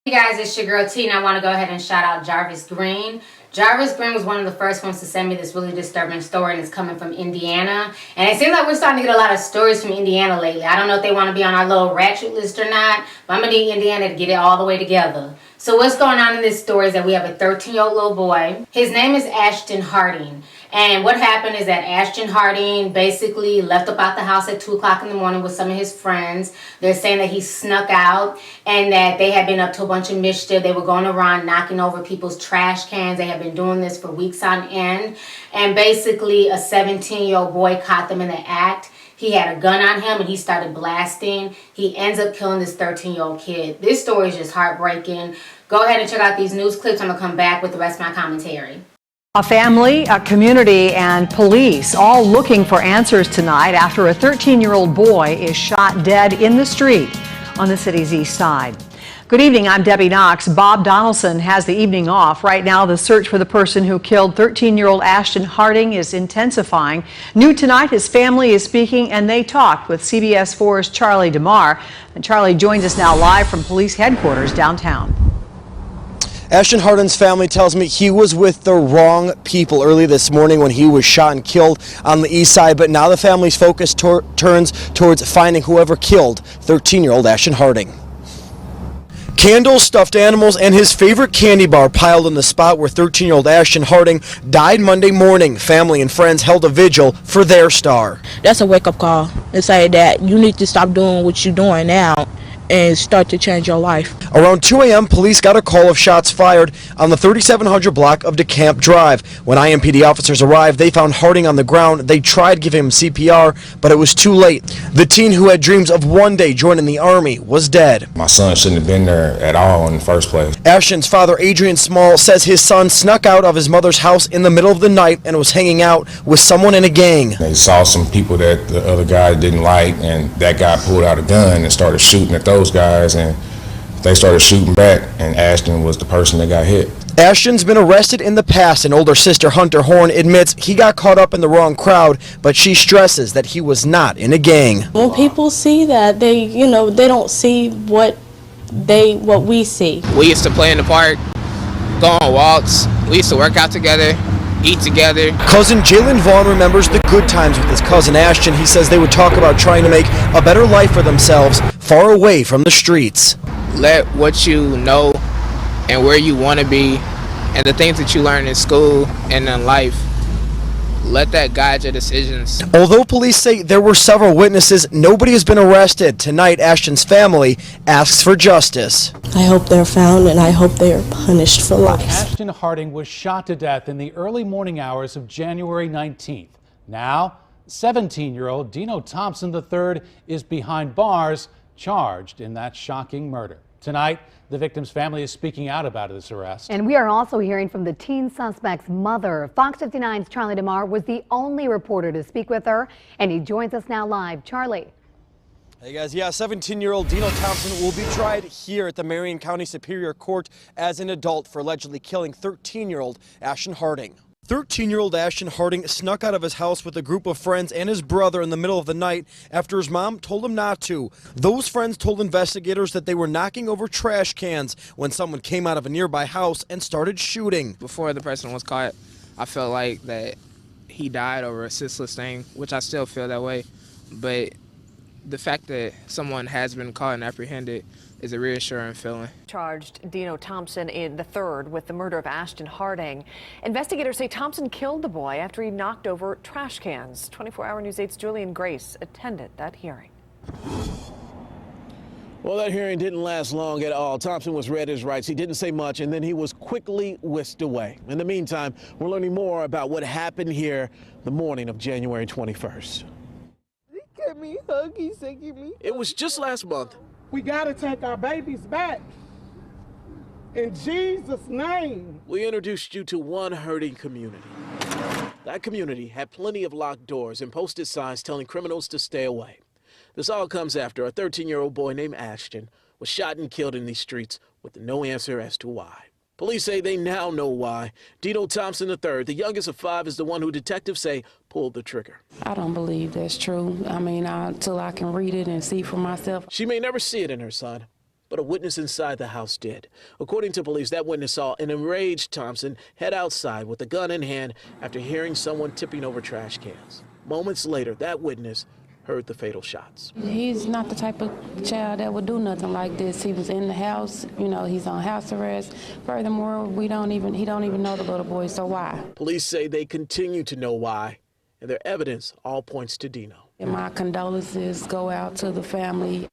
Hey guys, it's your girl T, and I want to go ahead and shout out Jarvis Green. Jarvis Green was one of the first ones to send me this really disturbing story, and it's coming from Indiana. And it seems like we're starting to get a lot of stories from Indiana lately. I don't know if they want to be on our little ratchet list or not, but I'm going to need Indiana to get it all the way together. So what's going on in this story is that we have a 13-year-old little boy. His name is Ashton Harding. And what happened is that Ashton Harding basically left up out the house at 2 o'clock in the morning with some of his friends. They're saying that he snuck out and that they had been up to a bunch of mischief. They were going around knocking over people's trash cans. They have been doing this for weeks on end. And basically a 17-year-old boy caught them in the act. He had a gun on him and he started blasting. He ends up killing this 13-year-old kid. This story is just heartbreaking. Go ahead and check out these news clips. I'm going to come back with the rest of my commentary. A family, a community, and police all looking for answers tonight after a 13-year-old boy is shot dead in the street on the city's east side. Good evening, I'm Debbie Knox. Bob Donaldson has the evening off. Right now, the search for the person who killed 13-year-old Ashton Harding is intensifying. New tonight, his family is speaking, and they talked with CBS 4's Charlie DeMar. And Charlie joins us now live from police headquarters downtown. Ashton Harding's family tells me he was with the wrong people early this morning when he was shot and killed on the east side, but now the family's focus turns towards finding whoever killed 13-year-old Ashton Harding. Candles, stuffed animals, and his favorite candy bar piled in the spot where 13-year-old Ashton Harding died Monday morning. Family and friends held a vigil for their star. That's a wake-up call. It's like that you need to stop doing what you're doing now and start to change your life. Around 2 a.m., police got a call of shots fired on the 3700 block of DeCamp Drive. When IMPD officers arrived, they found Harding on the ground. They tried giving him CPR, but it was too late. The teen who had dreams of one day joining the Army was dead. My son shouldn't have been there at all in the first place. Ashton's father, Adrian Small, says his son snuck out of his mother's house in the middle of the night and was hanging out with someone in a gang. They saw some people that the other guy didn't like, and that guy pulled out a gun and started shooting at those guys, and they started shooting back, and Ashton was the person that got hit. Ashton's been arrested in the past, and older sister Hunter Horn admits he got caught up in the wrong crowd, but she stresses that he was not in a gang. When people see that, they don't see what we see. We used to play in the park, go on walks, we used to work out together, eat together. Cousin Jalen Vaughn remembers the good times with his cousin Ashton. He says they would talk about trying to make a better life for themselves far away from the streets. Let what you know and where you want to be and the things that you learn in school and in life, let that guide your decisions. Although police say there were several witnesses, nobody has been arrested. Tonight, Ashton's family asks for justice. I hope they're found and I hope they are punished for life. Ashton Harding was shot to death in the early morning hours of January 19th. Now, 17-year-old Dino Thompson III is behind bars, charged in that shocking murder. Tonight, the victim's family is speaking out about this arrest. And we are also hearing from the teen suspect's mother. Fox 59's Charlie DeMar was the only reporter to speak with her, and he joins us now live. Charlie. Hey guys, 17-year-old Dino Thompson will be tried here at the Marion County Superior Court as an adult for allegedly killing 13-year-old Ashton Harding. 13-year-old Ashton Harding snuck out of his house with a group of friends and his brother in the middle of the night after his mom told him not to. Those friends told investigators that they were knocking over trash cans when someone came out of a nearby house and started shooting. Before the person was caught, I felt like that he died over a senseless thing, which I still feel that way. But the fact that someone has been caught and apprehended is a reassuring feeling. Charged Dino Thompson in the third with the murder of Ashton Harding. Investigators say Thompson killed the boy after he knocked over trash cans. 24-hour News 8's Julian Grace attended that hearing. Well, that hearing didn't last long at all. Thompson was read his rights. He didn't say much, and then he was quickly whisked away. In the meantime, we're learning more about what happened here the morning of January 21st. He gave me a hug. He said, give me. It was just last month. We got to take our babies back. In Jesus' name. We introduced you to one hurting community. That community had plenty of locked doors and posted signs telling criminals to stay away. This all comes after a 13-year-old boy named Ashton was shot and killed in these streets with no answer as to why. Police say they now know why. Dino Thompson III, the youngest of 5, is the one who detectives say pulled the trigger. I don't believe that's true. I mean, until I can read it and see for myself. She may never see it in her son, but a witness inside the house did. According to police, that witness saw an enraged Thompson head outside with a gun in hand after hearing someone tipping over trash cans. Moments later, that witness heard the fatal shots. He's not the type of child that would do nothing like this. He was in the house, you know, he's on house arrest. Furthermore, he don't even know the little boy, so why? Police say they continue to know why, and their evidence all points to Dino. And my condolences go out to the family.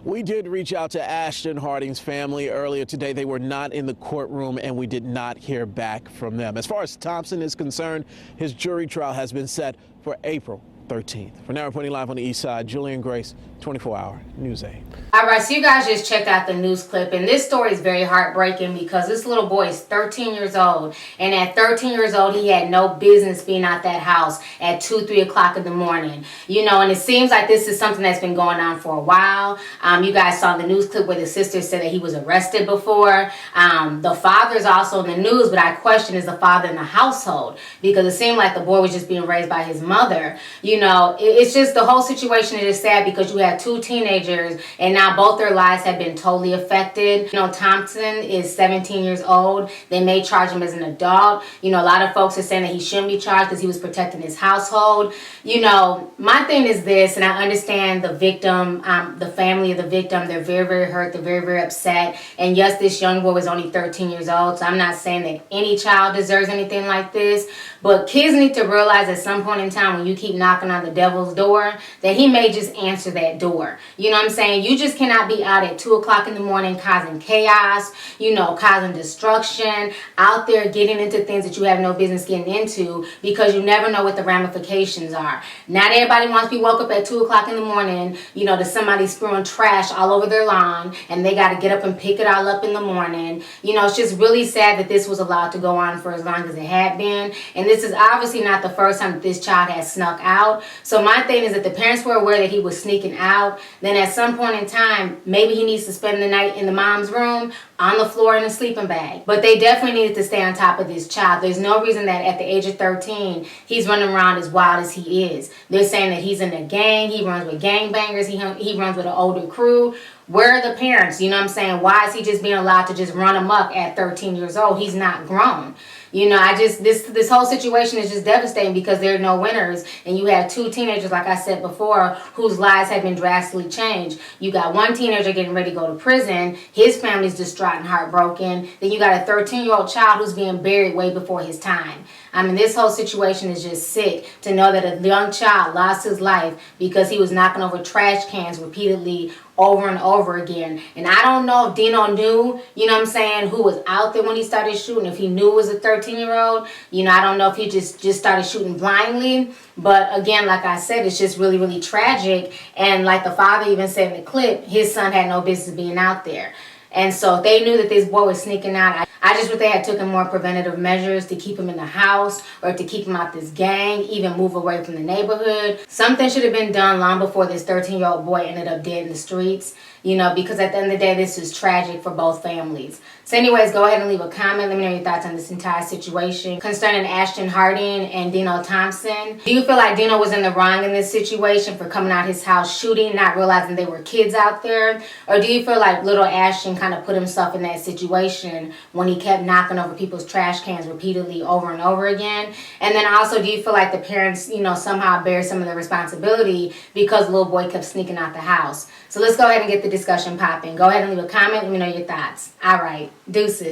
We did reach out to Ashton Harding's family earlier today. They were not in the courtroom, and we did not hear back from them. As far as Thompson is concerned, his jury trial has been set for April 13th. For now, reporting live on the east side, Julian Grace, 24-hour News 8. All right, so you guys just checked out the news clip, and this story is very heartbreaking because this little boy is 13 years old, and at 13 years old, he had no business being out that house at 2, 3 o'clock in the morning. You know, and it seems like this is something that's been going on for a while. You guys saw the news clip where the sister said that he was arrested before. The father's also in the news, but I question, is the father in the household? Because it seemed like the boy was just being raised by his mother. You know, it's just the whole situation is just sad because you have 2 teenagers and now both their lives have been totally affected. You know, Thompson is 17 years old. They may charge him as an adult. You know, a lot of folks are saying that he shouldn't be charged because he was protecting his household. You know, my thing is this, and I understand the victim, the family of the victim, they're very, very hurt. They're very, very upset. And yes, this young boy was only 13 years old, so I'm not saying that any child deserves anything like this. But kids need to realize at some point in time when you keep knocking on the devil's door that he may just answer that door. You know what I'm saying? You just cannot be out at 2 o'clock in the morning causing chaos, you know, causing destruction, out there getting into things that you have no business getting into because you never know what the ramifications are. Not everybody wants to be woke up at 2 o'clock in the morning, you know, to somebody spewing trash all over their lawn and they got to get up and pick it all up in the morning. You know, it's just really sad that this was allowed to go on for as long as it had been. And this is obviously not the first time that this child has snuck out. So my thing is that the parents were aware that he was sneaking out. Then at some point in time, maybe he needs to spend the night in the mom's room on the floor in a sleeping bag. But they definitely needed to stay on top of this child. There's no reason that at the age of 13, he's running around as wild as he is. They're saying that he's in a gang, he runs with gangbangers, he runs with an older crew. Where are the parents? You know what I'm saying? Why is he just being allowed to just run amok at 13 years old? He's not grown. You know, this whole situation is just devastating because there are no winners. And you have 2 teenagers, like I said before, whose lives have been drastically changed. You got 1 teenager getting ready to go to prison. His family's distraught and heartbroken. Then you got a 13-year-old child who's being buried way before his time. I mean, this whole situation is just sick to know that a young child lost his life because he was knocking over trash cans repeatedly over and over again. And I don't know if Dino knew, you know what I'm saying, who was out there when he started shooting. If he knew it was a 13-year-old, you know, I don't know if he just started shooting blindly. But again, like I said, it's just really, really tragic. And like the father even said in the clip, his son had no business being out there. And so if they knew that this boy was sneaking out, I just wish they had taken more preventative measures to keep him in the house or to keep him out this gang, even move away from the neighborhood. Something should have been done long before this 13-year-old boy ended up dead in the streets, you know, because at the end of the day, this is tragic for both families. So anyways, go ahead and leave a comment. Let me know your thoughts on this entire situation concerning Ashton Harding and Dino Thompson. Do you feel like Dino was in the wrong in this situation for coming out his house shooting, not realizing they were kids out there? Or do you feel like little Ashton kind of put himself in that situation when he kept knocking over people's trash cans repeatedly over and over again? And then also, do you feel like the parents, you know, somehow bear some of the responsibility because the little boy kept sneaking out the house? So let's go ahead and get the discussion popping. Go ahead and leave a comment. Let me know your thoughts. All right. Deuces.